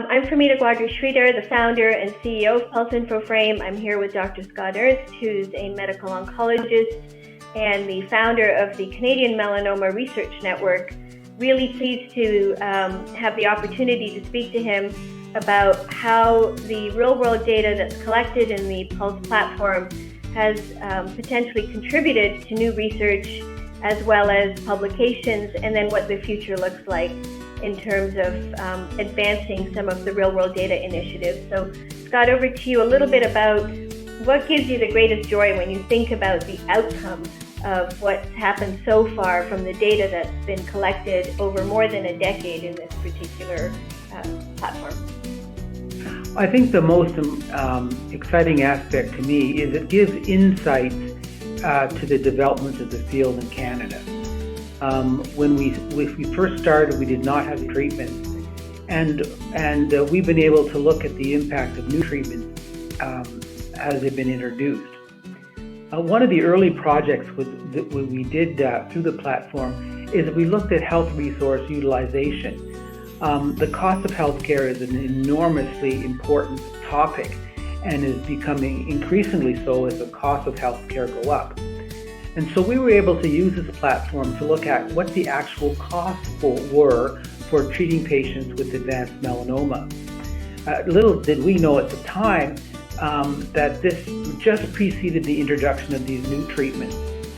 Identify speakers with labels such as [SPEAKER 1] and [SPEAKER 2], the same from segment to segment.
[SPEAKER 1] I'm Femida Gwadry-Sridhar, the founder and CEO of Pulse Infoframe. I'm here with Dr. Scott Ernst, who's a medical oncologist and the founder of the Canadian Melanoma Research Network. Really pleased to have the opportunity to speak to him about how the real-world data that's collected in the Pulse platform has potentially contributed to new research as well as publications, and then what the future looks like in terms of advancing some of the real-world data initiatives. So, Scott, over to you a little bit about what gives you the greatest joy when you think about the outcomes of what's happened so far from the data that's been collected over more than a decade in this particular platform.
[SPEAKER 2] I think the most exciting aspect to me is it gives insights to the development of the field in Canada. When we first started, we did not have treatments, and we've been able to look at the impact of new treatments as they've been introduced. One of the early projects that we did through the platform is we looked at health resource utilization. The cost of healthcare is an enormously important topic and is becoming increasingly so as the cost of healthcare go up. And so we were able to use this platform to look at what the actual costs were for treating patients with advanced melanoma. Little did we know at the time that this just preceded the introduction of these new treatments.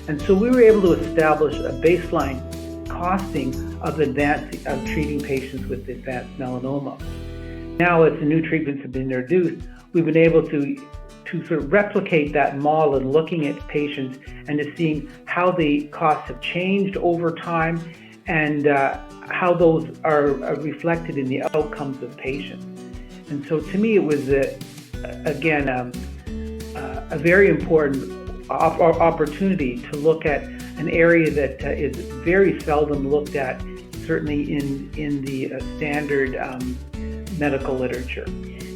[SPEAKER 2] And so we were able to establish a baseline costing of treating patients with advanced melanoma. Now, as the new treatments have been introduced, we've been able to sort of replicate that model and looking at patients and to seeing how the costs have changed over time and how those are reflected in the outcomes of patients. And so to me, it was, a very important opportunity to look at an area that is very seldom looked at, certainly in the standard medical literature.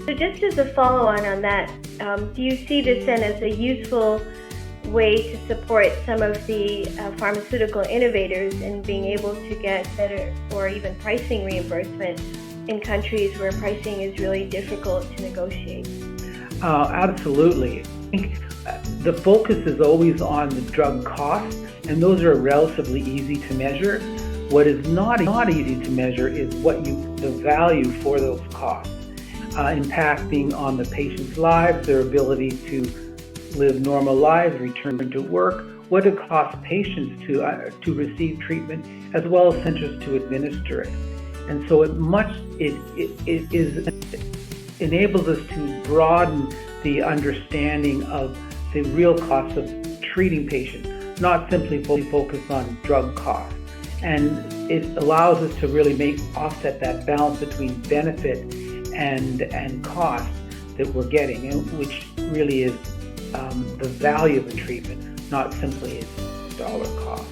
[SPEAKER 1] So just as a follow-on on that, do you see this then as a useful way to support some of the pharmaceutical innovators in being able to get better or even pricing reimbursement in countries where pricing is really difficult to negotiate?
[SPEAKER 2] Absolutely. I think the focus is always on the drug costs, and those are relatively easy to measure. What is not easy to measure is the value for those costs. Impacting on the patient's lives, their ability to live normal lives, return to work, what it costs patients to receive treatment, as well as centers to administer it. And so it enables us to broaden the understanding of the real costs of treating patients, not simply focus on drug costs. And it allows us to really offset that balance between benefit and cost that we're getting, which really is the value of the treatment, not simply its dollar cost.